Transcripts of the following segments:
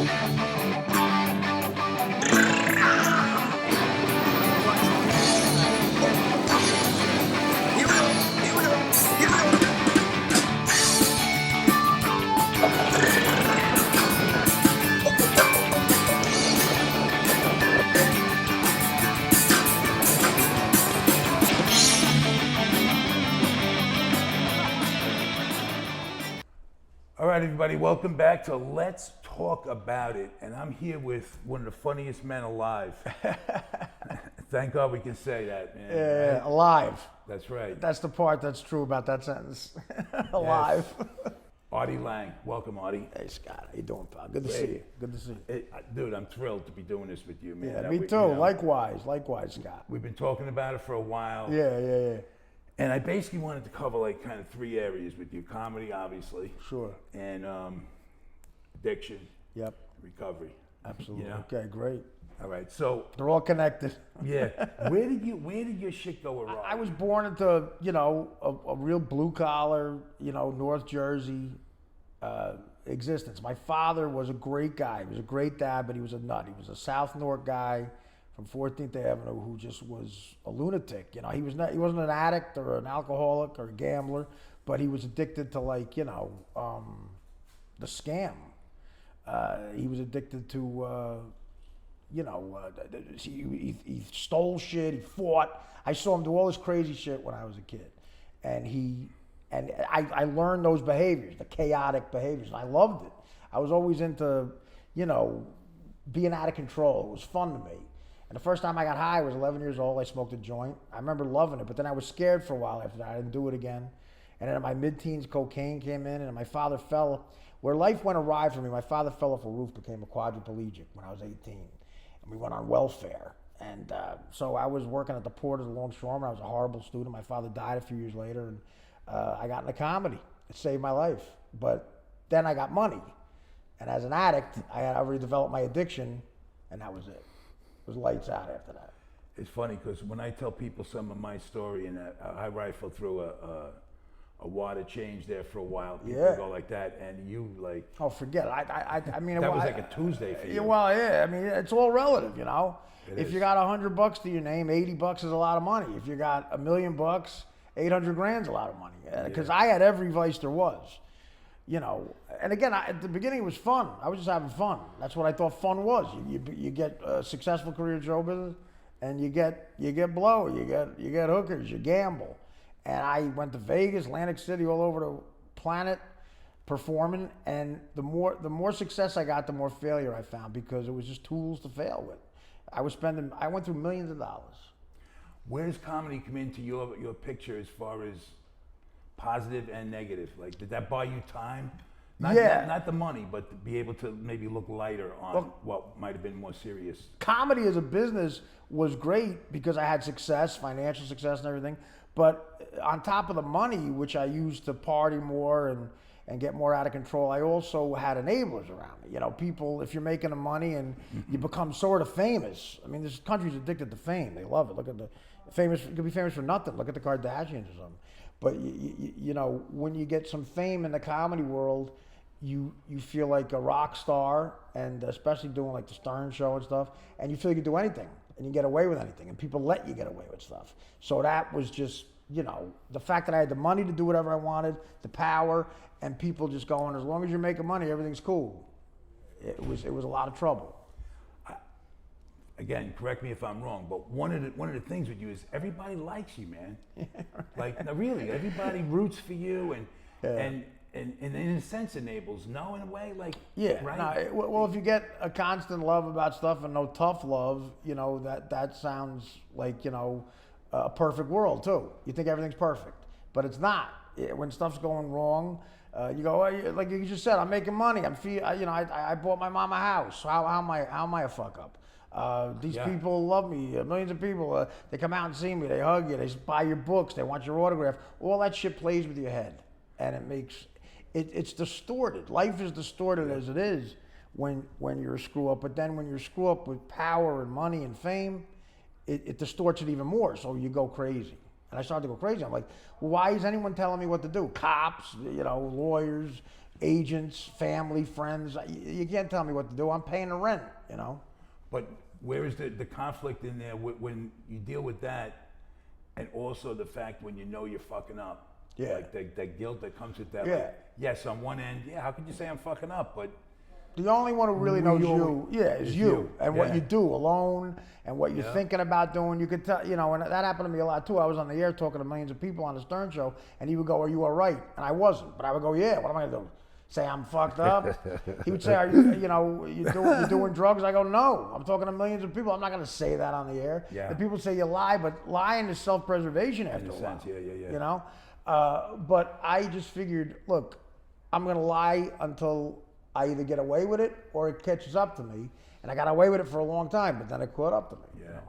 All right, everybody, welcome back to Let's Talk About It. And I'm here with one of the funniest men alive. Thank God we can say that, man. Yeah, Right? alive. That's right. That's the part that's true about that sentence. Alive. Yes. Artie Lange. Welcome, Artie. Hey, Scott. How you doing, pal? Good to see you. Good to see you. Dude, I'm thrilled to be doing this with you, man. Yeah, me too. Likewise, Scott. We've been talking about it for a while. Yeah. And I basically wanted to cover like kind of three areas with you. Comedy, obviously. Sure. And addiction. Yep. Recovery. Absolutely. You know? Okay, great. All right, so They're all connected. yeah, where did your shit go awry? I was born into, a real blue collar, North Jersey existence. My father was a great guy. He was a great dad, but he was a nut. He was a South Newark guy from 14th Avenue who just was a lunatic. He wasn't an addict or an alcoholic or a gambler, but he was addicted to the scam. He was addicted to. He stole shit. He fought. I saw him do all this crazy shit when I was a kid, and I learned those behaviors, the chaotic behaviors, and I loved it. I was always into, being out of control. It was fun to me. And the first time I got high, I was 11 years old. I smoked a joint. I remember loving it, but then I was scared for a while after that. I didn't do it again. And then in my mid-teens, cocaine came in, and my father fell. Where life went awry for me, my father fell off a roof, became a quadriplegic when I was 18. And we went on welfare. And so I was working at the port as a longshoreman. I was a horrible student. My father died a few years later, and I got into comedy. It saved my life. But then I got money. And as an addict, I had already developed my addiction, and that was it. It was lights out after that. It's funny because when I tell people some of my story, and I rifle through a water change there for a while, people go like that, and you like. Oh, forget it. I mean, that was like a Tuesday for you. Yeah, well, yeah. I mean, it's all relative, If is. you got $100 to your name, $80 is a lot of money. If you got $1 million, 800 grand's a lot of money. Because I had every vice there was. And again, at the beginning it was fun. I was just having fun. That's what I thought fun was. You get a successful career in show business, and you get blow, you get hookers, you gamble. And I went to Vegas, Atlantic City, all over the planet, performing. And the more success I got, the more failure I found, because it was just tools to fail with. I went through millions of dollars. Where does comedy come into your picture as far as positive and negative? Like, did that buy you time? Not the money, but to be able to maybe look lighter on what might have been more serious. Comedy as a business was great because I had success, financial success and everything. But on top of the money, which I used to party more and get more out of control, I also had enablers around me. People, if you're making the money and you become sort of famous. I mean, this country's addicted to fame. They love it. Look at you could be famous for nothing. Look at the Kardashians or something. But when you get some fame in the comedy world, you feel like a rock star, and especially doing like the Stern Show and stuff, and you feel you can do anything and you get away with anything, and people let you get away with stuff. So that was just, the fact that I had the money to do whatever I wanted, the power, and people just going, as long as you're making money, everything's cool. It was a lot of trouble. Again, correct me if I'm wrong, but one of the things with you is everybody likes you, man. Like, no, really, everybody roots for you, and in a sense enables. No, in a way, like, right? No, well, if you get a constant love about stuff and no tough love, that sounds like a perfect world too. You think everything's perfect, but it's not. When stuff's going wrong, you go, like you just said, I'm making money. I bought my mom a house. How am I a fuck up? These people love me. Millions of people. They come out and see me. They hug you. They buy your books. They want your autograph. All that shit plays with your head, and it makes it's distorted. Life is distorted as it is when you're a screw up. But then when you're a screw up with power and money and fame, it distorts it even more. So you go crazy. And I started to go crazy. I'm like, well, why is anyone telling me what to do? Cops, lawyers, agents, family, friends. You can't tell me what to do. I'm paying the rent, you know. But where is the conflict in there when you deal with that, and also the fact when you know you're fucking up? Yeah. Like that guilt that comes with that. Yeah. Like, yes, on one end, yeah, how could you say I'm fucking up? But the only one who really knows you, is you. And what you do alone and what you're thinking about doing. You could tell, you know, and that happened to me a lot too. I was on the air talking to millions of people on the Stern Show, and he would go, "Are you all right?" And I wasn't, but I would go, "Yeah, what am I gonna do? Say I'm fucked up?" He would say, "Are you, you know, you doing drugs?" I go, "No, I'm talking to millions of people. I'm not gonna say that on the air." Yeah. And people say you lie, but lying is self-preservation after a while. You know, but I just figured, look, I'm gonna lie until I either get away with it or it catches up to me. And I got away with it for a long time, but then it caught up to me. Yeah. You know?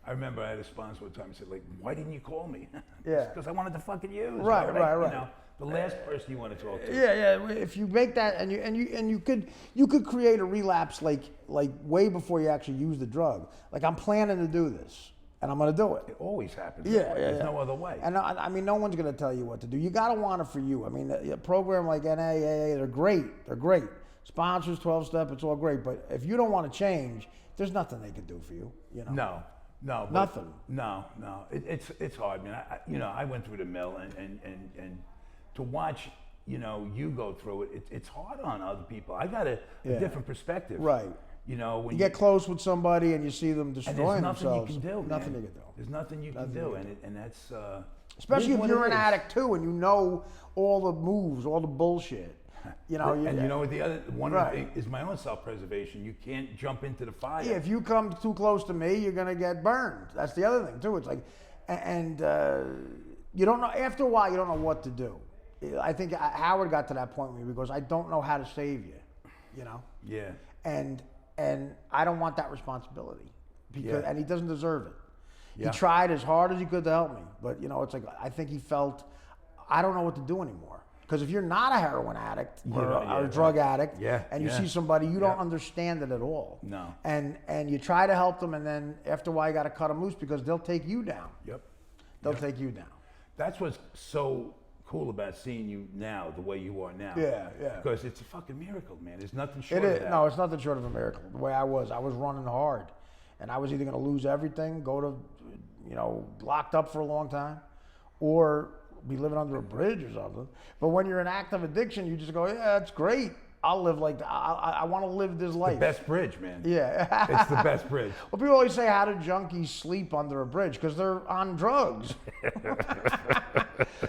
I remember I had a sponsor one time and said, like, why didn't you call me? Yeah. Because I wanted to fucking use. Right. You know, the last person you want to talk to. Yeah. If you make that, and you could create a relapse like way before you actually use the drug. Like, I'm planning to do this, and I'm gonna do it. It always happens. Yeah. There's no other way. And I mean, no one's gonna tell you what to do. You gotta want it for you. I mean, a program like NAAA, they're great. They're great. Sponsors, 12-step, it's all great. But if you don't want to change, there's nothing they can do for you. You know. No. Nothing. No. It's hard, man. I went through the mill, and to watch, you know, you go through it, it's hard on other people. I got a different perspective. Right. You know, when you get close with somebody and you see them destroying themselves. There's nothing you can do. Nothing you can do. There's nothing you can do, and that's especially if you're an addict too, and you know all the moves, all the bullshit. You know, and you know what the other one is my own self-preservation. You can't jump into the fire. Yeah, if you come too close to me, you're gonna get burned. That's the other thing too. It's like, and you don't know. After a while, you don't know what to do. I think Howard got to that point with me because I don't know how to save you. You know. Yeah. And I don't want that responsibility because and he doesn't deserve it. Yeah. He tried as hard as he could to help me, but you know, it's like I think he felt I don't know what to do anymore. Because if you're not a heroin addict or a drug addict, and you see somebody, you don't understand it at all. No. And you try to help them, and then after a while, you got to cut them loose because they'll take you down. Yep. They'll take you down. That's what's so cool about seeing you now, the way you are now. Yeah. Because it's a fucking miracle, man. There's nothing short of that. No, it's nothing short of a miracle. The way I was running hard, and I was either going to lose everything, go to, you know, locked up for a long time, or be living under a bridge or something. But when you're in active addiction, you just go, yeah, it's great. I'll live like that. I want to live this life. The best bridge, man. Yeah. It's the best bridge. Well, people always say, how do junkies sleep under a bridge? Because they're on drugs.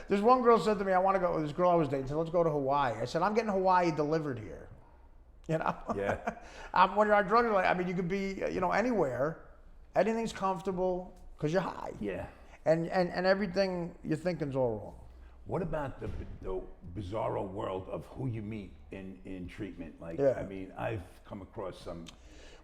There's one girl said to me, I want to go, this girl I was dating said, let's go to Hawaii. I said, I'm getting Hawaii delivered here. You know? Yeah. When you're on drugs, I mean, you could be, you know, anywhere. Anything's comfortable because you're high. Yeah. And everything you're thinking's all wrong. What about the bizarro world of who you meet in treatment? Like, I mean, I've come across some.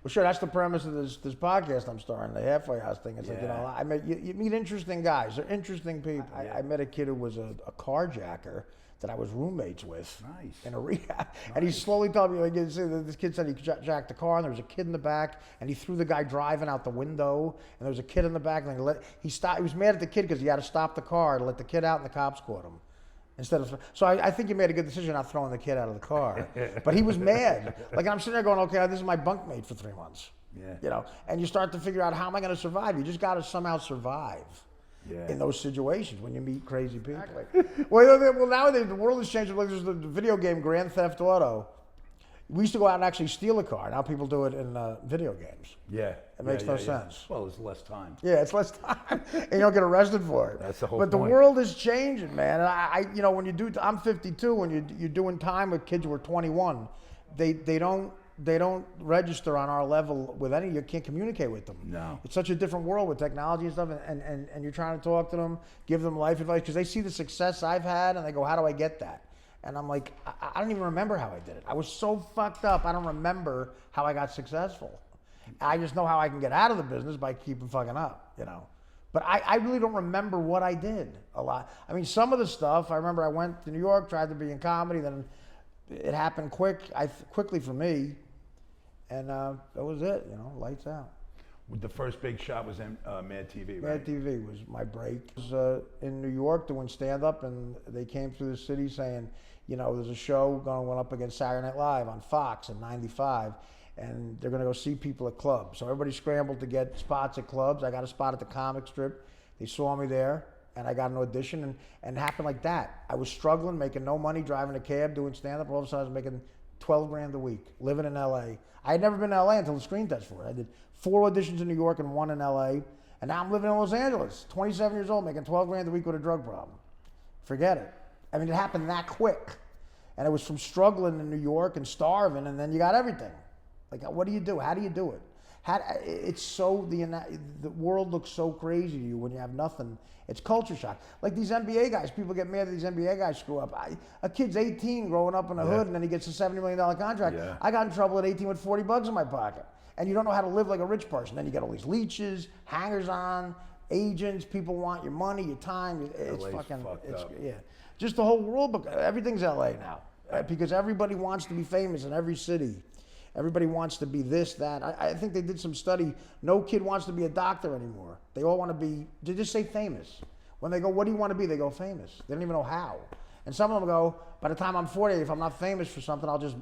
Well, sure. That's the premise of this podcast I'm starting, the halfway house thing. It's like, you know, you meet interesting guys. They're interesting people. I met a kid who was a carjacker that I was roommates with. Nice. In a rehab. And he slowly told me, like, this kid said he jacked the car, and there was a kid in the back, and he threw the guy driving out the window, and there was a kid in the back, and he stopped. He was mad at the kid because he had to stop the car to let the kid out, and the cops caught him. So I think you made a good decision not throwing the kid out of the car. But he was mad. Like, I'm sitting there going, okay, this is my bunkmate for 3 months. Yeah. You know, and you start to figure out, how am I going to survive? You just got to somehow survive. Yeah. In those situations when you meet crazy people. Well, nowadays the world has changed. Like, there's the video game Grand Theft Auto. We used to go out and actually steal a car. Now people do it in video games. Yeah. It makes no sense. Well, it's less time. Yeah, it's less time, and you don't get arrested for it. That's the whole point. But the world is changing, man. And you know, when you do, I'm 52. When you're doing time with kids who are 21, they don't register on our level with any. You can't communicate with them. No. It's such a different world with technology and stuff, and you're trying to talk to them, give them life advice, because they see the success I've had, and they go, how do I get that? And I'm like, I don't even remember how I did it. I was so fucked up, I don't remember how I got successful. I just know how I can get out of the business by keeping fucking up, you know. But I really don't remember what I did a lot. I mean, some of the stuff, I remember I went to New York, tried to be in comedy, then it happened quickly for me. And that was it, you know, lights out. The first big shot was in Mad TV, right? Mad TV was my break. I was in New York doing stand-up, and they came through the city saying, you know, there's a show going up against Saturday Night Live on Fox in '95, and they're going to go see people at clubs. So everybody scrambled to get spots at clubs. I got a spot at the comic strip. They saw me there, and I got an audition, and it happened like that. I was struggling, making no money, driving a cab, doing stand-up. All of a sudden, I was making $12,000 a week, living in L.A. I had never been to L.A. until the screen test for it. I did 4 auditions in New York and 1 in L.A., and now I'm living in Los Angeles, 27 years old, making $12,000 a week with a drug problem. Forget it. I mean, it happened that quick. And it was from struggling in New York and starving, and then you got everything. Like, what do you do? How do you do it? It's so, the world looks so crazy to you when you have nothing. It's culture shock. Like these NBA guys, people get mad that these NBA guys screw up. A kid's 18 growing up in the hood, and then he gets a $70 million contract. Yeah. I got in trouble at 18 with $40 in my pocket. And you don't know how to live like a rich person. Then you get all these leeches, hangers-on, agents, people want your money, your time. It's LA's fucking, fucked up. Yeah. Just the whole world, but everything's LA now. Because everybody wants to be famous in every city. Everybody wants to be this, that. I think they did some study. No kid wants to be a doctor anymore. They all want to be, they just say famous. When they go, what do you want to be? They go famous. They don't even know how. And some of them go, by the time I'm 40, if I'm not famous for something, I'll just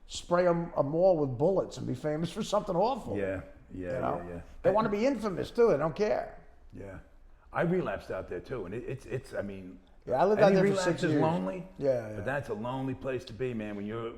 spray a mall with bullets and be famous for something awful. Yeah. You know? Yeah. They want to be infamous too. They don't care. Yeah. I relapsed out there too, and it's I mean, Yeah, I lived out there for relapse 6 is years. lonely. Yeah. But that's a lonely place to be, man, when you're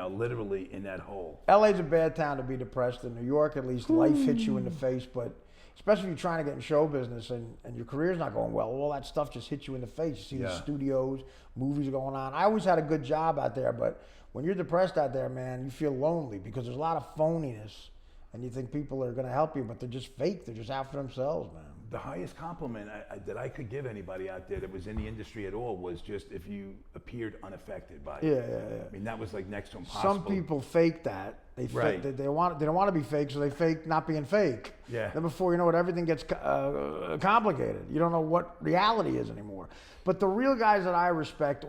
literally in that hole. LA's a bad town to be depressed in. New York, at least, life hits you in the face, but especially if you're trying to get in show business and your career's not going well, all that stuff just hits you in the face. You see the studios, movies going on. I always had a good job out there, but when you're depressed out there, man, you feel lonely because there's a lot of phoniness, and you think people are going to help you, but they're just fake. They're just out for themselves, man. The highest compliment that I could give anybody out there that was in the industry at all was just if you appeared unaffected by it. Yeah. I mean, that was like next to impossible. Some people fake that. They don't want to be fake, so they fake not being fake. Yeah. Then before you know it, everything gets complicated. You don't know what reality is anymore. But the real guys that I respect,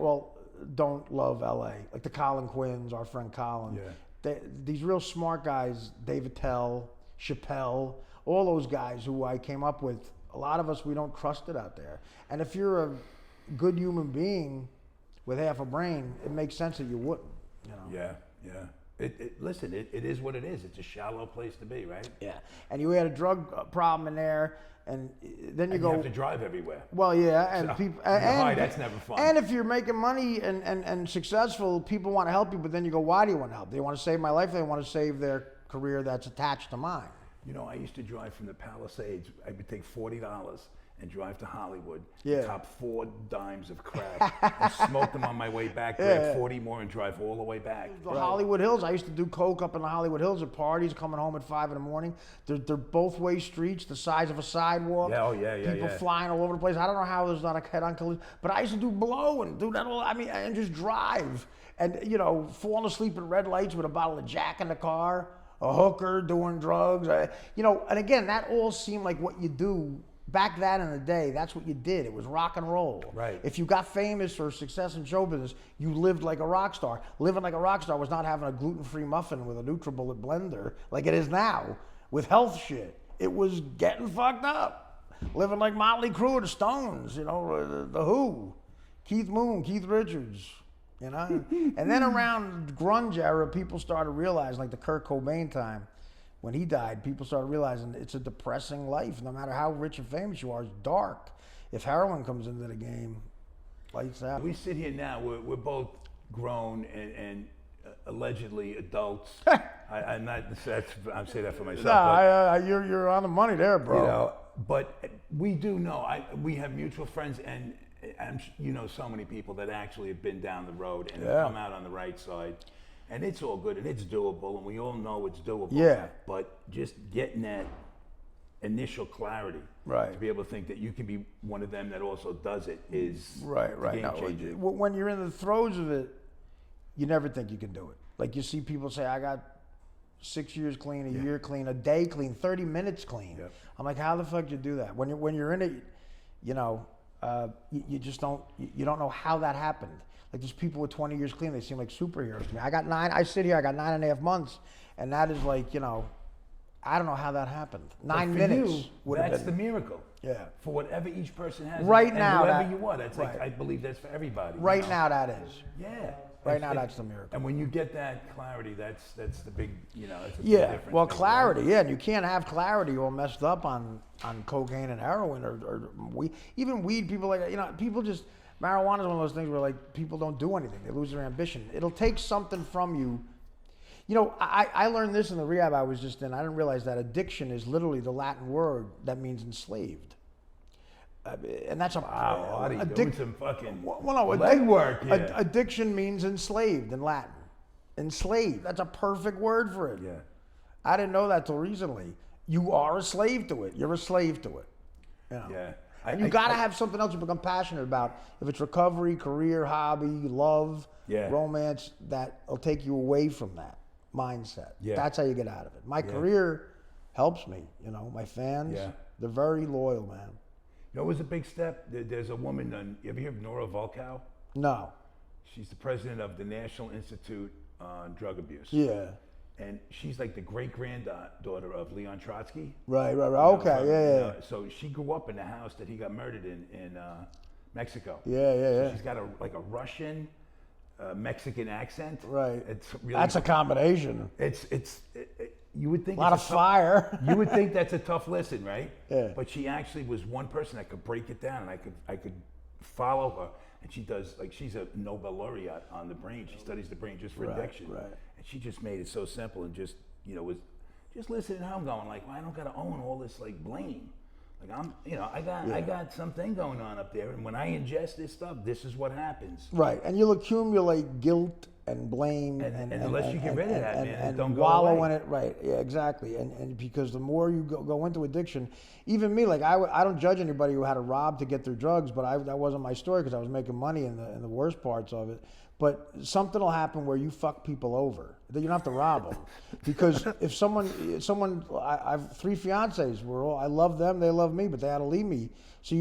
don't love LA, like the Colin Quinns, our friend Colin. Yeah. These real smart guys, David Tell, Chappelle, all those guys who I came up with, a lot of us, we don't trust it out there. And if you're a good human being with half a brain, it makes sense that you wouldn't, you know? Yeah. Listen, it is what it is. It's a shallow place to be, right? Yeah. And you had a drug problem in there, and then you have to drive everywhere. Well, yeah, and So, people, that's never fun. And if you're making money and successful, people want to help you, but then you go, why do you want to help? They want to save my life. They want to save their career that's attached to mine. You know, I used to drive from the Palisades. I would take $40 and drive to Hollywood, Yeah. cop 4 dimes of crack, and smoke them on my way back, grab 40 more, and drive all the way back. The Hollywood Hills. I used to do coke up in the Hollywood Hills at parties, coming home at 5 in the morning. They're both-way streets, the size of a sidewalk. Yeah, People flying all over the place. I don't know how there's not a head-on collision, but I used to do blow and do that all. I mean, and just drive and falling asleep at red lights with a bottle of Jack in the car. A hooker doing drugs, and again, that all seemed like what you do back then in the day. That's what you did. It was rock and roll. Right. If you got famous or success in show business, you lived like a rock star. Living like a rock star was not having a gluten-free muffin with a NutriBullet blender like it is now with health shit. It was getting fucked up. Living like Motley Crue or the Stones, the Who, Keith Moon, Keith Richards. And then around grunge era, people started realizing, like the Kurt Cobain time, when he died, people started realizing it's a depressing life. No matter how rich and famous you are, it's dark. If heroin comes into the game, lights out. We sit here now. We're both grown and allegedly adults. I'm not. I'm saying that for myself. Nah, you're on the money there, bro. But we do know. We have mutual friends and so many people that actually have been down the road and have come out on the right side, and it's all good and it's doable, and we all know it's doable. Yeah. But just getting that initial clarity, right, to be able to think that you can be one of them that also does it is right. Game changer. When you're in the throes of it, you never think you can do it. Like you see people say, "I got 6 years clean, a year clean, a day clean, 30 minutes clean." Yep. I'm like, how the fuck do you do that? When you're in it, you just don't know how that happened. Like there's people with 20 years clean, they seem like superheroes to me. I sit here, I got 9.5 months, and that is like, I don't know how that happened. But 9 for minutes you, would have that's been. the miracle. Yeah. For whatever each person has. Right and now, whoever that- you are, that's right. like, I believe that's for everybody. Right now, that is. Yeah. Right now, that's the miracle. And when you get that clarity, that's the big, that's a big Yeah, difference. well, maker, clarity, right? yeah, and you can't have clarity all messed up on cocaine and heroin or weed. Even weed, people people just, marijuana is one of those things where like people don't do anything. They lose their ambition. It'll take something from you. I learned this in the rehab I was just in. I didn't realize that addiction is literally the Latin word that means enslaved. And that's Wow, Artie, doing some fucking legwork here. Addiction means enslaved in Latin. Enslaved. That's a perfect word for it. Yeah. I didn't know that till recently. You are a slave to it. You're a slave to it. Yeah. And you got to have something else you become passionate about. If it's recovery, career, hobby, love, romance, that'll take you away from that mindset. Yeah. That's how you get out of it. My career helps me. My fans, they're very loyal, man. It was a big step. There's a woman, you ever hear of Nora Volkow? No. She's the president of the National Institute on Drug Abuse. Yeah. And she's like the great-granddaughter of Leon Trotsky. Right. Okay, yeah. So she grew up in the house that he got murdered in Mexico. Yeah. So she's got a Russian, Mexican accent. Right. It's really, That's a combination. You would think A lot of fire. You would think that's a tough listen, right? Yeah. But she actually was one person that could break it down, and I could follow her. And she does, she's a Nobel laureate on the brain. She studies the brain just for addiction. Right. And she just made it so simple and just, was just listening how I'm going, well, I don't got to own all this blame. I got something going on up there, and when I ingest this stuff, this is what happens. Right, and you'll accumulate guilt and blame, and unless you get rid of that, man, and don't go wallow away. in it. Right, yeah, exactly. And because the more you go into addiction, even me, I don't judge anybody who had to rob to get their drugs, but that wasn't my story because I was making money in the worst parts of it. But something will happen where you fuck people over. You don't have to rob them, because if someone, I have 3 fiancés. I love them, they love me, but they had to leave me. So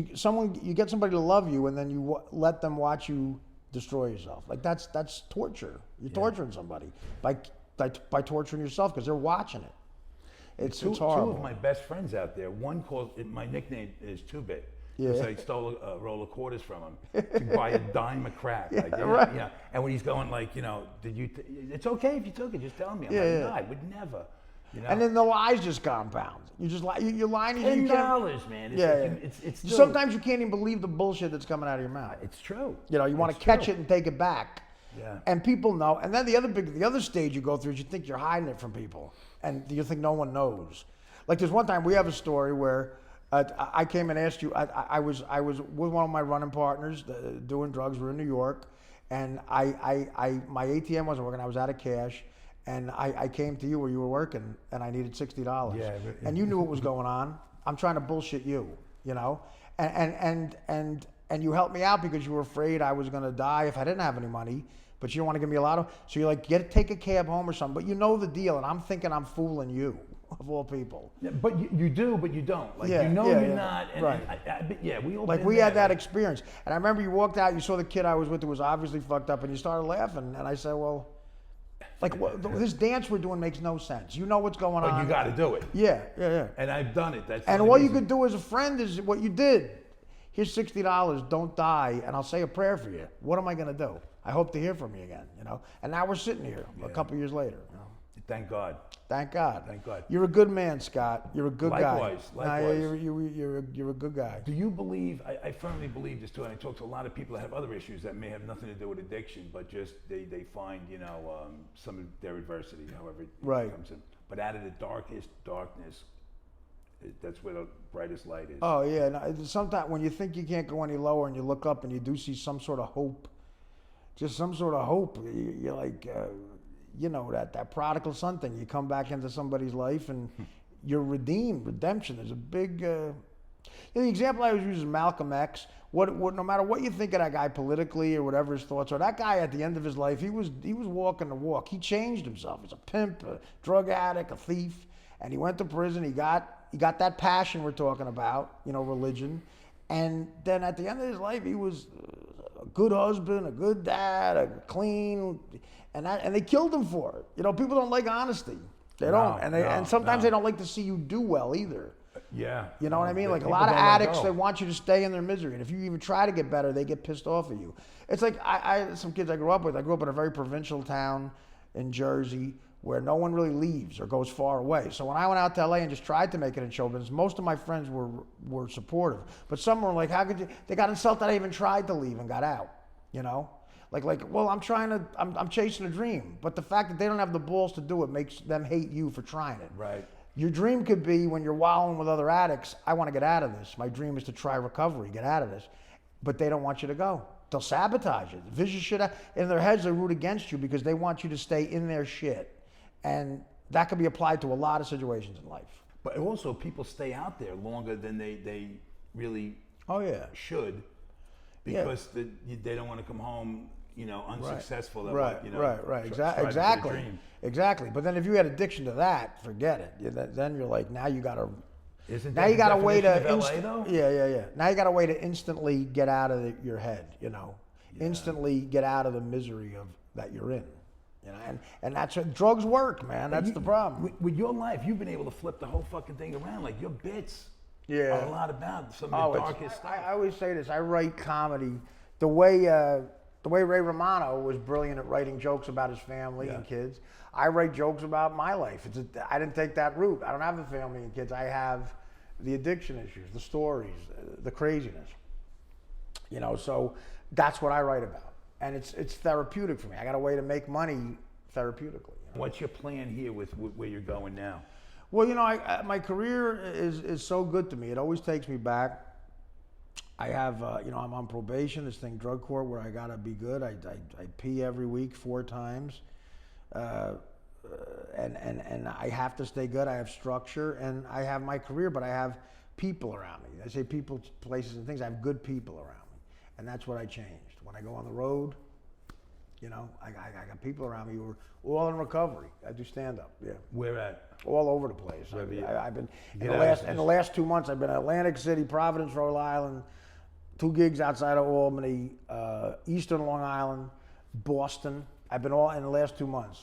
you get somebody to love you, and then you let them watch you destroy yourself. That's torture. You're torturing somebody by torturing yourself because they're watching it. It's horrible. 2 of my best friends out there. One my nickname is 2-Bit. Yeah. Because I stole a roll of quarters from him to buy a dime of crack. Right. And when he's going did you? It's okay if you took it. Just tell me. I'm no, I would never. And then the lies just compound. You just lie. You're lying. $10, man. It's still, sometimes you can't even believe the bullshit that's coming out of your mouth. It's true. You want to catch it and take it back. Yeah. And people know. And then the other stage you go through is you think you're hiding it from people, and you think no one knows. There's one time we have a story where I came and asked you. I was with one of my running partners doing drugs. We're in New York, and my ATM wasn't working. I was out of cash, and I came to you where you were working, and I needed $60. Yeah. And you knew what was going on. I'm trying to bullshit you, and you helped me out because you were afraid I was going to die if I didn't have any money. But you don't want to give me a lot of. So you're like, take a cab home or something. But you know the deal, and I'm thinking I'm fooling you. Of all people. Yeah, but you do, but you don't. You're not. And, right. We all we had that experience. And I remember you walked out, you saw the kid I was with who was obviously fucked up, and you started laughing. And I said, well, this dance we're doing makes no sense. You know what's going on. But you got to do it. Yeah. And I've done it. And all you could do as a friend is what you did. Here's $60, don't die, and I'll say a prayer for you. What am I going to do? I hope to hear from you again, And now we're sitting here a couple years later. Thank God. Thank God. Thank God. You're a good man, Scott. You're a good guy. Likewise. You're a good guy. Do you believe, I firmly believe this too, and I talk to a lot of people that have other issues that may have nothing to do with addiction, but just they find, some of their adversity, however it comes in. But out of the darkest darkness, that's where the brightest light is. Oh, yeah. No, sometimes when you think you can't go any lower and you look up and you do see some sort of hope, just some sort of hope, you're like... that prodigal son thing. You come back into somebody's life and you're redeemed. Redemption is a big. The example I always use is Malcolm X. No matter what you think of that guy politically or whatever his thoughts are, that guy at the end of his life, he was walking the walk. He changed himself. He's a pimp, a drug addict, a thief, and he went to prison. He got that passion we're talking about, religion, and then at the end of his life, he was a good husband, a good dad, a clean. And they killed him for it. People don't like honesty. They don't, and sometimes they don't like to see you do well either. Yeah. You know what I mean? Like a People lot of don't let addicts, go. they want you to stay in their misery. And if you even try to get better, they get pissed off at you. It's like some kids I grew up with. I grew up in a very provincial town in Jersey where no one really leaves or goes far away. So when I went out to LA and just tried to make it in show business, most of my friends were supportive. But some were like, how could you? They got insulted I even tried to leave and got out, you know? Like, well, I'm chasing a dream. But the fact that they don't have the balls to do it makes them hate you for trying it. Right. Your dream could be when you're wallowing with other addicts, I want to get out of this. My dream is to try recovery, get out of this. But they don't want you to go. They'll sabotage it. Vicious shit in their heads, they root against you because they want you to stay in their shit. And that could be applied to a lot of situations in life. But also, people stay out there longer than they really should because they don't want to come home, unsuccessful. Right. Exactly. But then if you had addiction to that, forget it. Then you're like, now you got to. Now you got a way to. Now you got a way to instantly get out of your head. Instantly get out of the misery that you're in. And that's what drugs work, man. That's the problem. With your life, you've been able to flip the whole fucking thing around. Like your bits are a lot about some of the darkest stuff. I always say this. I write comedy the way Ray Romano was brilliant at writing jokes about his family and kids. I write jokes about my life. I didn't take that route. I don't have the family and kids. I have the addiction issues, the stories, the craziness. So that's what I write about. And it's therapeutic for me. I got a way to make money therapeutically. What's your plan here with where you're going now? Well, my career is so good to me. It always takes me back. I have, I'm on probation, this thing, drug court, where I got to be good. I pee every week 4 times. And I have to stay good. I have structure and I have my career, but I have people around me. I say people, places, and things. I have good people around me. And that's what I changed. When I go on the road, I got people around me who are all in recovery. I do stand up, Where at? All over the place. I've been in the last 2 months. I've been in Atlantic City, Providence, Rhode Island, 2 gigs outside of Albany, Eastern Long Island, Boston. I've been all in the last 2 months.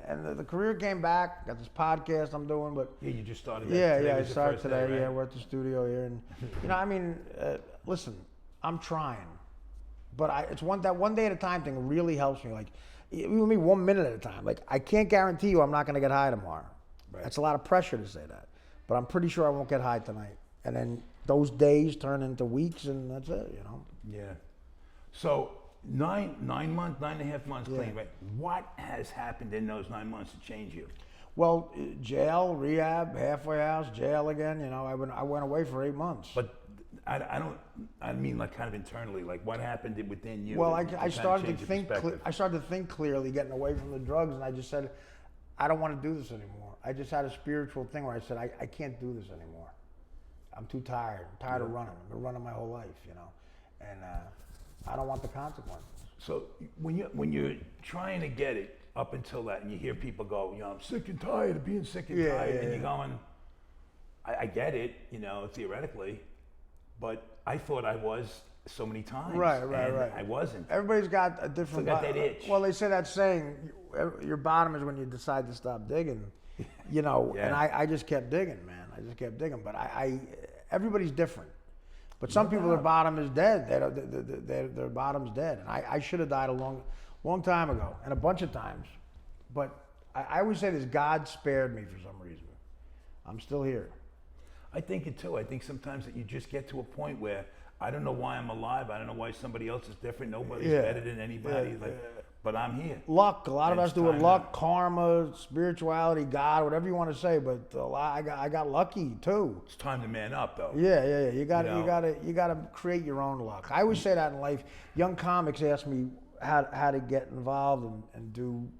And the career came back. Got this podcast I'm doing, but you just started. That I started today. Day, right? We're at the studio here, and listen, I'm trying. But it's one day at a time thing really helps me. Like, even me 1 minute at a time. Like, I can't guarantee you I'm not going to get high tomorrow. Right. That's a lot of pressure to say that. But I'm pretty sure I won't get high tonight. And then those days turn into weeks, and that's it, Yeah. So 9.5 months clean, right? What has happened in those 9 months to change you? Well, jail, rehab, halfway house, jail again. I went away for 8 months. But I mean like kind of internally, like what happened within you? Well, I started to think. I started to think clearly, getting away from the drugs, and I just said, I don't want to do this anymore. I just had a spiritual thing where I said, I can't do this anymore. I'm too tired. I'm tired of running. I've been running my whole life, and I don't want the consequences. So when you're trying to get it up until that, and you hear people go, I'm sick and tired of being sick and tired, and you're going, I get it, theoretically. But I thought I was so many times. Right. I wasn't. Everybody's got a different. Still got that itch. Well, they say that saying, your bottom is when you decide to stop digging. And I just kept digging, man. I just kept digging. But everybody's different. But some people, their bottom is dead. Their bottom's dead. And I should have died a long time ago, and a bunch of times. But I always say this: God spared me for some reason. I'm still here. I think it too. I think sometimes that you just get to a point where I don't know why I'm alive. I don't know why somebody else is different. Nobody's better than anybody. But I'm here. Luck. A lot of us do it. Luck, karma, spirituality, God, whatever you want to say. But I got lucky too. It's time to man up, though. Yeah. You got to create your own luck. I always say that in life. Young comics ask me how to get involved and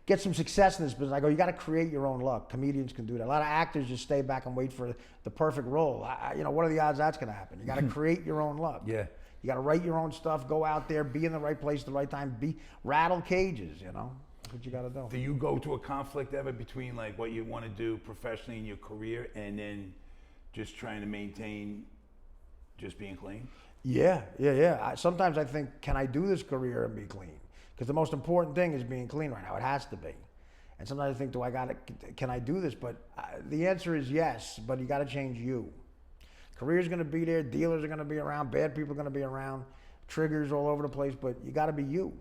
get some success in this business. I go, you got to create your own luck. Comedians can do that. A lot of actors just stay back and wait for the perfect role. What are the odds that's going to happen? You got to create your own luck. Yeah. You got to write your own stuff, go out there, be in the right place at the right time, rattle cages, That's what you got to do. Do you go to a conflict ever between like what you want to do professionally in your career and then just trying to maintain just being clean? Yeah. Sometimes I think, can I do this career and be clean? Because the most important thing is being clean right now. It has to be. And sometimes I think, can I do this? But the answer is yes, but you got to change you. Career's going to be there, dealers are going to be around, bad people are going to be around, triggers all over the place, but you got to be you.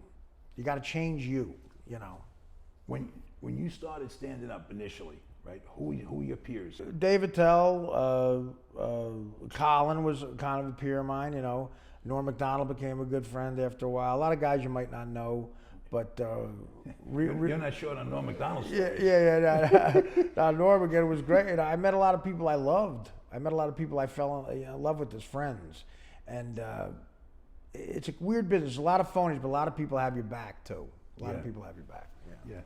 You got to change you, you know. When you started standing up initially, right? Who were your peers? David Tell, Colin was kind of a peer of mine, you know. Norm Macdonald became a good friend after a while. A lot of guys you might not know, but you're not short on Norm Macdonald's. Yeah. Norm again was great. And I met a lot of people I loved. I met a lot of people I fell in love with as friends, and it's a weird business. A lot of phonies, but a lot of people have your back too. A lot of people have your back. Yeah.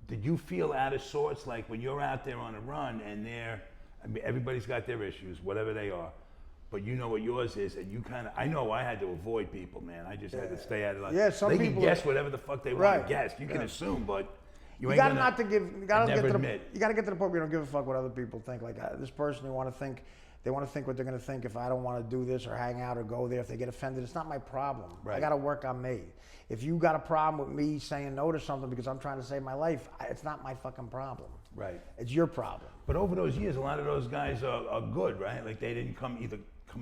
Did you feel out of sorts, like when you're out there on a run and everybody's got their issues, whatever they are, but you know what yours is, and you kind of, I know I had to avoid people, man. I just had to stay out of it. Yeah, some they people can guess whatever the fuck they want to guess. You can assume, but you gotta ain't gonna, you gotta get to the point where you don't give a fuck what other people think. Like this person, they want to think what they're gonna think if I don't want to do this or hang out or go there. If they get offended, it's not my problem. Right. I gotta work on me. If you got a problem with me saying no to something because I'm trying to save my life, it's not my fucking problem. Right. It's your problem. But over those years, a lot of those guys are good, right? Like they didn't come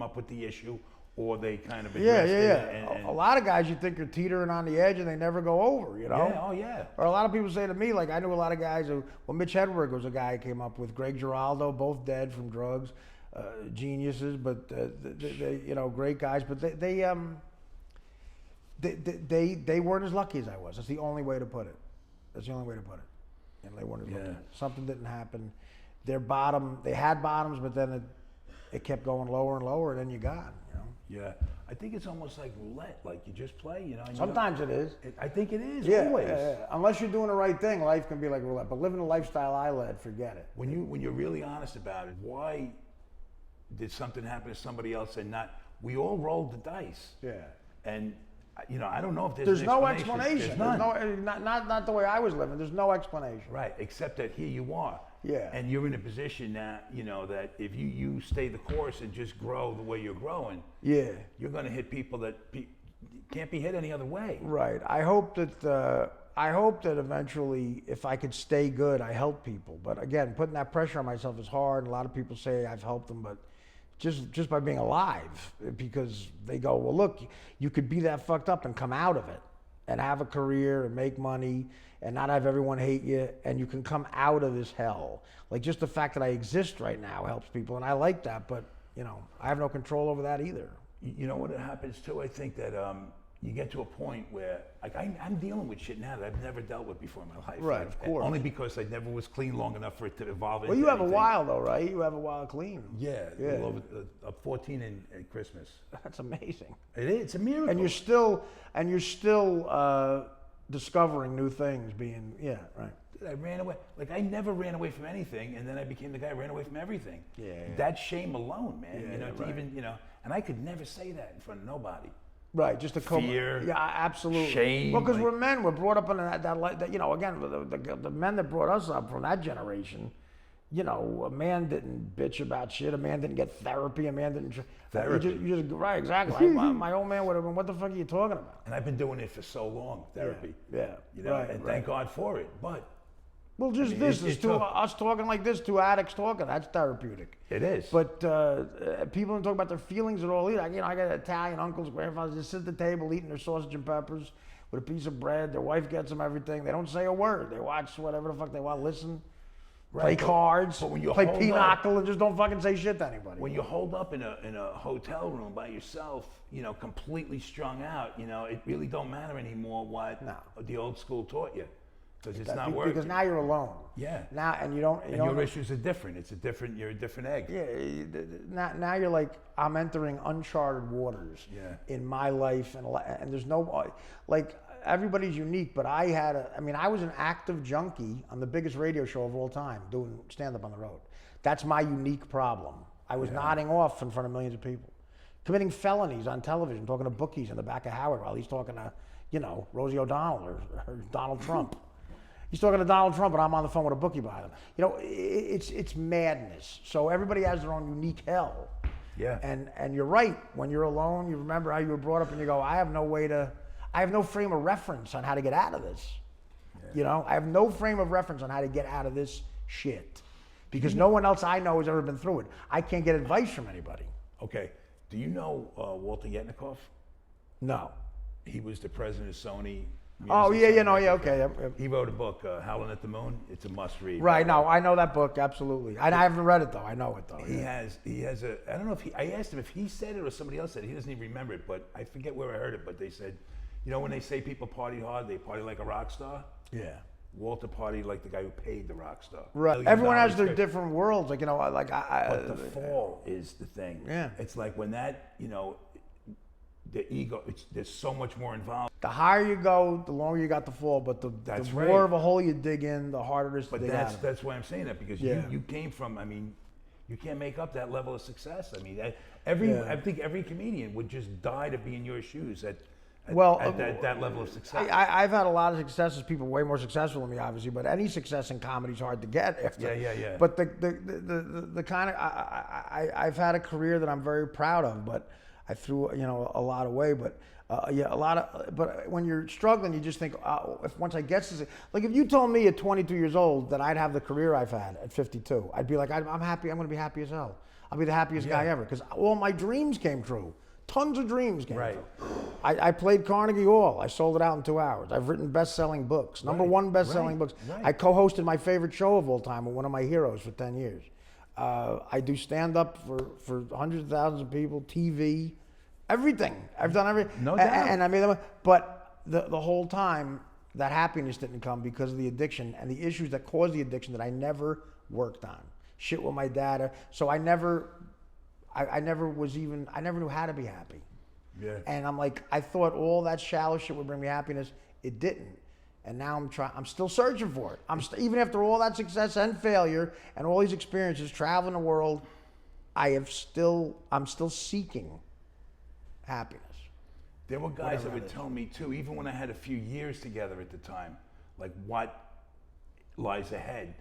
up with the issue, or they kind of addressed it. And a lot of guys you think are teetering on the edge and they never go over, you know? Yeah, oh yeah. Or a lot of people say to me, like I knew a lot of guys Mitch Hedberg was a guy I came up with, Greg Giraldo, both dead from drugs, geniuses, but they you know, great guys, but they weren't as lucky as I was. That's the only way to put it. And they weren't as lucky. Something didn't happen. They had bottoms, but then it kept going lower and lower, and then you got, you know. Yeah, I think it's almost like roulette. Like you just play, you know. Sometimes it is. I think it is. Yeah, always. Unless you're doing the right thing, life can be like roulette. But living the lifestyle I led, forget it. When you're really honest about it, why did something happen to somebody else and not? We all rolled the dice. Yeah. And you know, I don't know if there's no explanation. There's not the way I was living. There's no explanation. Right, except that here you are. Yeah. And you're in a position now, you know, that if you stay the course and just grow the way you're growing, yeah, you're going to hit people that can't be hit any other way. Right. I hope that eventually, if I could stay good, I help people. But again, putting that pressure on myself is hard. A lot of people say I've helped them, but just by being alive, because they go, well, look, you could be that fucked up and come out of it and have a career and make money and not have everyone hate you, and you can come out of this hell. Like just the fact that I exist right now helps people, and I like that, but you know, I have no control over that either. You know what happens too? I think that you get to a point where, like, I'm dealing with shit now that I've never dealt with before in my life. Right, of course. Only because I never was clean long enough for it to evolve into Well, you have anything. a while though, right? You have a while clean. Yeah, a little over 14 in Christmas. That's amazing. It is. It's a miracle. And you're still discovering new things. Right. I ran away. Like I never ran away from anything, and then I became the guy who ran away from everything. Yeah. That shame alone, man. Yeah, you know, right. to even, you know, and I could never say that in front of nobody. Right, just a fear, yeah, absolutely. shame. Well, because we're men, we're brought up in that you know, again, the men that brought us up from that generation, you know, a man didn't bitch about shit, a man didn't get therapy, a man didn't. Therapy. You just right, exactly. my old man would have been, what the fuck are you talking about? And I've been doing it for so long, therapy. Yeah. You know, and thank God for it. But well, just us talking like this, two addicts talking, that's therapeutic. It is. But people don't talk about their feelings at all either. You know, I got Italian uncles, grandfathers, just sit at the table eating their sausage and peppers with a piece of bread. Their wife gets them everything. They don't say a word. They watch whatever the fuck they want, listen, play cards, but when you play hold pinochle, and just don't fucking say shit to anybody. When you hold up in a hotel room by yourself, you know, completely strung out, you know, it really don't matter anymore what the old school taught you. Because it's not working. Because now you're alone. Yeah. Now, and you don't. Your issues are different. You're a different egg. Yeah. Now you're like, I'm entering uncharted waters. Yeah. In my life, and there's no, like, everybody's unique. But I was an active junkie on the biggest radio show of all time, doing stand-up on the road. That's my unique problem. I was nodding off in front of millions of people, committing felonies on television, talking to bookies in the back of Howard while he's talking to, you know, Rosie O'Donnell or Donald Trump. He's talking to Donald Trump, and I'm on the phone with a bookie by them. You know, it's madness. So everybody has their own unique hell. Yeah. And you're right. When you're alone, you remember how you were brought up, and you go, I have no frame of reference on how to get out of this. Yeah. You know, I have no frame of reference on how to get out of this shit because no one else I know has ever been through it. I can't get advice from anybody. Okay. Do you know Walter Yetnikoff? No. He was the president of Sony. Oh, Music, yeah, Sony yeah, Records. okay. Yep. He wrote a book, Howlin' at the Moon. It's a must-read. Right, no, I know that book, absolutely. I haven't read it, though. I know it, though. He has a, I don't know if I asked him if he said it or somebody else said it. He doesn't even remember it, but I forget where I heard it, but they said, you know, when they say people party hard, they party like a rock star? Yeah. Walter partied like the guy who paid the rock star. Right. Everyone has their different worlds. Like, you know, like But the fall is the thing. Yeah. It's like when that, you know, the ego, there's so much more involved. the higher you go, the longer you got to fall. But the Right. more of a hole you dig in, the harder it is to But dig out of. that's why I'm saying that, because Yeah. you came from, I mean, you can't make up that level of success. I mean, Yeah. I think every comedian would just die to be in your shoes at that level of success. I've had a lot of successes. People way more successful than me, obviously. But any success in comedy is hard to get after. Yeah. But the kind of I've had a career that I'm very proud of. But I threw a lot away. But a lot of. But when you're struggling, you just think, if once I get to like if you told me at 22 years old that I'd have the career I've had at 52, I'd be like, I'm happy. I'm going to be happy as hell. I'll be the happiest guy ever because all my dreams came true. Tons of dreams came true. I played Carnegie Hall. I sold it out in 2 hours. I've written best-selling books, number one best-selling books. Right. I co-hosted my favorite show of all time with one of my heroes for 10 years. I do stand-up for hundreds of thousands of people, TV, everything. I've done everything. No doubt. And I made them. But the whole time, that happiness didn't come because of the addiction and the issues that caused the addiction that I never worked on. Shit with my dad. So I never knew how to be happy. Yeah. And I'm like, I thought all that shallow shit would bring me happiness. It didn't. And now I'm still searching for it. Even after all that success and failure and all these experiences, traveling the world, I'm still seeking happiness. There were guys that would tell me too, even when I had a few years together at the time, like what lies ahead.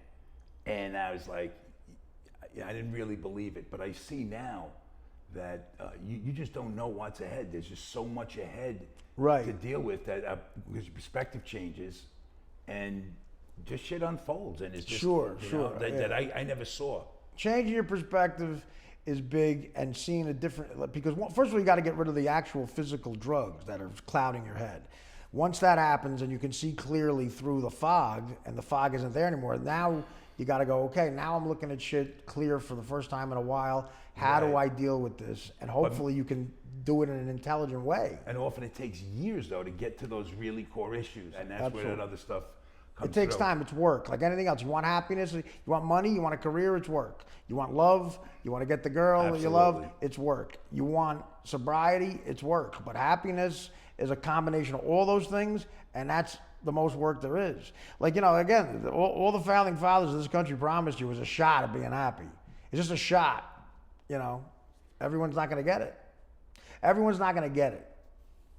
And I was like, I didn't really believe it, but I see now that you just don't know what's ahead. There's just so much ahead to deal with that because your perspective changes and just shit unfolds. And it's just that I never saw. Changing your perspective is big, and seeing a different, because first of all, you got to get rid of the actual physical drugs that are clouding your head. Once that happens and you can see clearly through the fog and the fog isn't there anymore, now you got to go, okay, now I'm looking at shit clear for the first time in a while. How do I deal with this? And hopefully you can do it in an intelligent way. And often it takes years, though, to get to those really core issues. And that's where that other stuff comes It takes through. time. It's work. Like anything else. You want happiness, you want money, you want a career, it's work. You want love, you want to get the girl that you love, it's work. You want sobriety, it's work. But happiness is a combination of all those things, and that's the most work there is. Like, again, all the founding fathers of this country promised you was a shot at being happy. It's just a shot, Everyone's not going to get it. Everyone's not going to get it.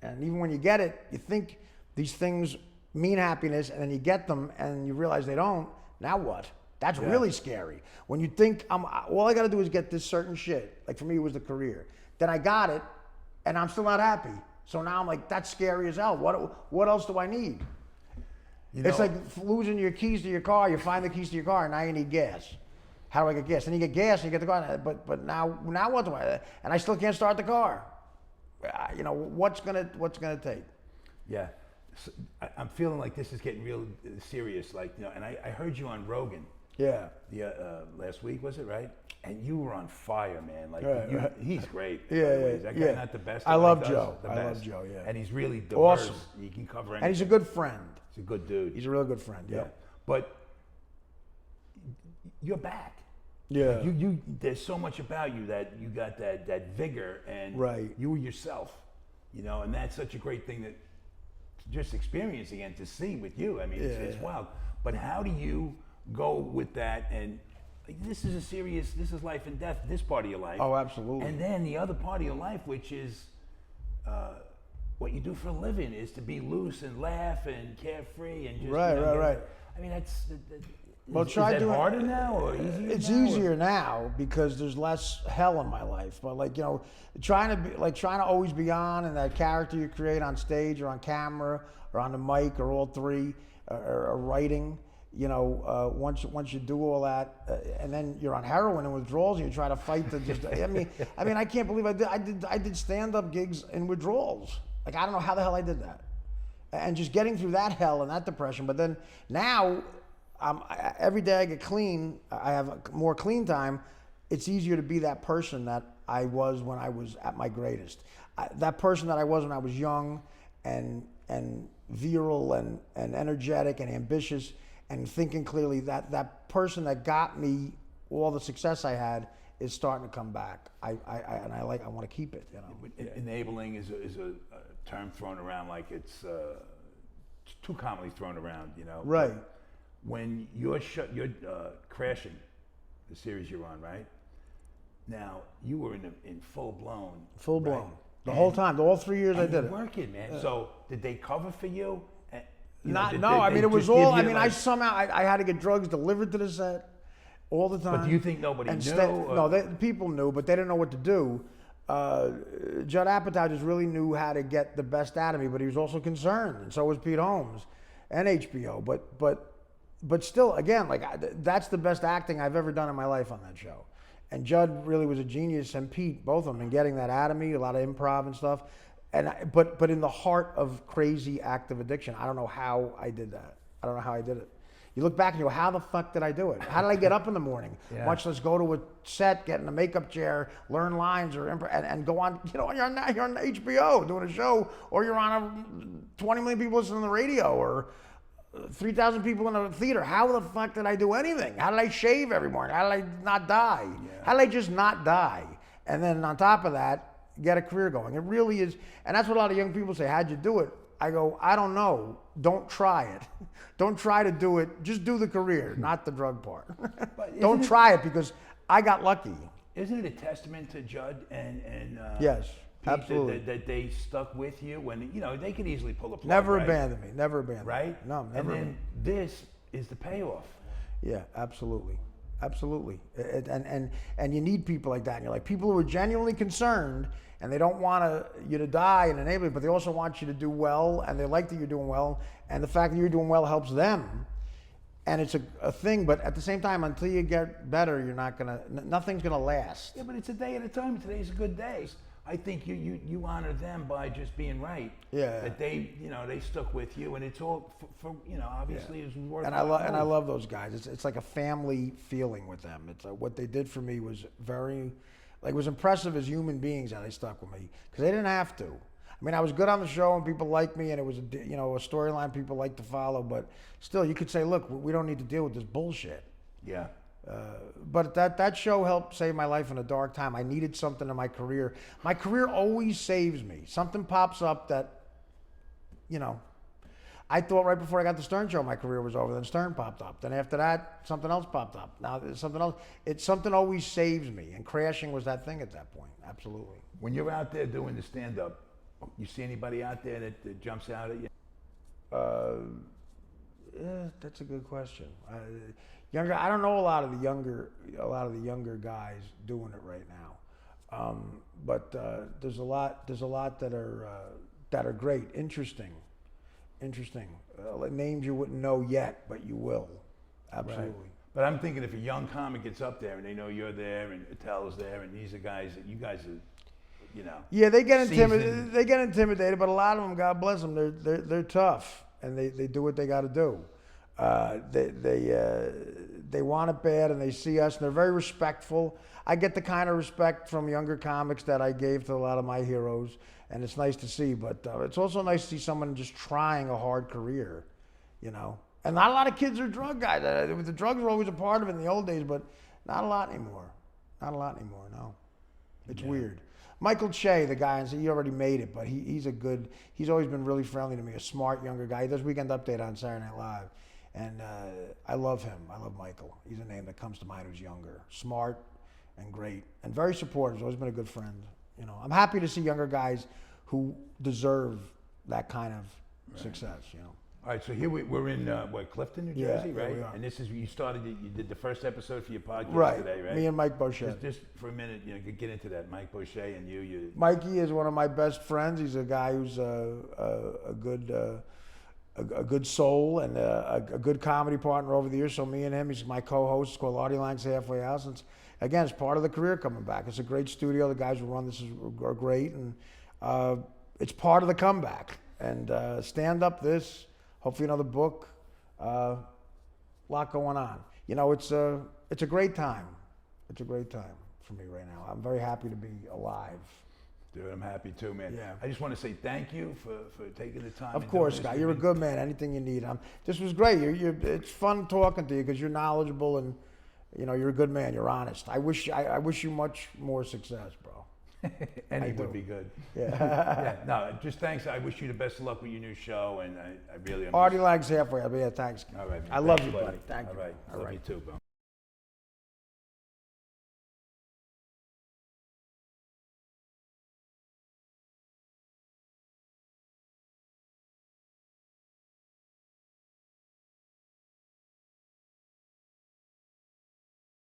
And even when you get it, you think these things mean happiness, and then you get them, and you realize they don't. Now what? That's really scary. When you think, all I got to do is get this certain shit. Like for me, it was the career. Then I got it, and I'm still not happy. So now I'm like, that's scary as hell. What else do I need? It's like losing your keys to your car. You find the keys to your car, and now you need gas. How do I get gas? And you get gas, and you get the car. But now what do I? And I still can't start the car. What's gonna take? Yeah, so I'm feeling like this is getting real serious. Like and I heard you on Rogan. Yeah. Last week was it right? And you were on fire, man. Like he's great. Yeah. Is that guy not the best? I love Joe. I love Joe. Yeah. And he's really diverse. Awesome. He can cover anything. And he's a good friend. He's a good dude. He's a real good friend. Yeah. But you're back. Yeah. There's so much about you that you got that vigor and you were yourself, and that's such a great thing that to just experience again, to see with you. I mean, it's wild. But how do you go with that? And this is life and death, this part of your life. Oh, absolutely. And then the other part of your life, which is what you do for a living, is to be loose and laugh and carefree and just right. I mean, that's. Well, is that harder now or easier? It's easier now because there's less hell in my life. But trying to always be on, and that character you create on stage or on camera or on the mic or all three, or writing. You know, once you do all that, and then you're on heroin and withdrawals, and you try to fight the. I mean, I can't believe I did stand-up gigs in withdrawals. Like, I don't know how the hell I did that, and just getting through that hell and that depression. But then now, every day I get clean. I have more clean time. It's easier to be that person that I was when I was at my greatest. That person that I was when I was young, and virile and energetic and ambitious. And thinking clearly, that person that got me all the success I had is starting to come back. I want to keep it. You know, enabling is a term thrown around like it's too commonly thrown around. You know, right? But when you're crashing, the series you're on, right? Now you were in full blown. Right? The whole time, all 3 years I did it. Working, man. Yeah. So did they cover for you? I mean, it was all. I mean, I somehow I had to get drugs delivered to the set all the time. But do you think nobody knew? No, people knew, but they didn't know what to do. Judd Apatow just really knew how to get the best out of me, but he was also concerned, and so was Pete Holmes and HBO. But still, again, like that's the best acting I've ever done in my life on that show. And Judd really was a genius, and Pete, both of them, in getting that out of me, a lot of improv and stuff. But in the heart of crazy active addiction, I don't know how I did that. I don't know how I did it. You look back and you go, how the fuck did I do it? How did I get up in the morning? Yeah. Much less go to a set, get in a makeup chair, learn lines, or and go on. You know, you're on HBO doing a show, or you're on 20 million people listening to the radio, or 3,000 people in a theater. How the fuck did I do anything? How did I shave every morning? How did I not die? Yeah. How did I just not die? And then on top of that, get a career going. It really is, and that's what a lot of young people say. How'd you do it? I go, I don't know. Don't try it. Don't try to do it. Just do the career, not the drug part. Don't try it, because I got lucky. Isn't it a testament to Judd and yes, Pete absolutely, that they stuck with you when they could easily pull the plug? Never right? abandoned me. Never abandoned me. Right? No, never. And then this is the payoff. Yeah, absolutely. Absolutely. And you need people like that. And you're like, people who are genuinely concerned, and they don't want you to die and enable it, but they also want you to do well, and they like that you're doing well, and the fact that you're doing well helps them. And it's a thing, but at the same time, until you get better, you're nothing's gonna last. Yeah, but it's a day at a time. Today's a good day. I think you honor them by just being right. Yeah. That they stuck with you, and it's all for obviously it's worth. And I love those guys. It's like a family feeling with them. It's what they did for me was very, like, it was impressive as human beings how they stuck with me, because they didn't have to. I mean, I was good on the show and people liked me, and it was a storyline people liked to follow. But still, you could say, look, we don't need to deal with this bullshit. Yeah. But that show helped save my life in a dark time. I needed something in my career. My career always saves me. Something pops up that, I thought right before I got the Stern Show my career was over. Then Stern popped up. Then after that, something else popped up. Now there's something else. Something always saves me, and crashing was that thing at that point. Absolutely. When you're out there doing the stand-up, you see anybody out there that jumps out at you? Yeah, that's a good question. I don't know a lot of the younger guys doing it right now, but there's a lot that are great, interesting. Names you wouldn't know yet, but you will. Absolutely. Right. But I'm thinking, if a young comic gets up there and they know you're there and Attell's there and these are guys that you guys are, Yeah, they get intimidated. They get intimidated, but a lot of them, God bless them, they're tough, and they do what they got to do. They want it bad, and they see us, and they're very respectful. I get the kind of respect from younger comics that I gave to a lot of my heroes, and it's nice to see. But it's also nice to see someone just trying a hard career, And not a lot of kids are drug guys. The drugs were always a part of it in the old days, but not a lot anymore. No. It's weird. Michael Che, the guy, he already made it, but he's always been really friendly to me, a smart younger guy. He does Weekend Update on Saturday Night Live. And I love him. I love Michael. He's a name that comes to mind who's younger, smart and great, and very supportive. He's always been a good friend. I'm happy to see younger guys who deserve that kind of success. All right, so here we're in Clifton, New Jersey, right? We are. And this is you did the first episode for your podcast today, right? Me and Mike Beauchet. Just for a minute, get into that. Mike Beauchet and you. Mikey is one of my best friends. He's a guy who's a good a good soul and a good comedy partner over the years. So me and him, he's my co-host. It's called Artie Lange's Halfway House. And again, it's part of the career coming back. It's a great studio. The guys who run this are great, and it's part of the comeback. And stand up this, hopefully another book, lot going on. You know, it's a great time. It's a great time for me right now. I'm very happy to be alive. Dude, I'm happy too, man. Yeah. I just want to say thank you for taking the time. Of course, Scott. You're a good man. Anything you need. This was great. It's fun talking to you because you're knowledgeable and you know you're a good man. You're honest. I wish you much more success, bro. Any would be good. Yeah. Yeah. No, just thanks. I wish you the best of luck with your new show, and I really am. Artie Lange's Halfway. Yeah, thanks. All right, man. I love Thanks, you, buddy. Thank you. All right. Love you too, bro.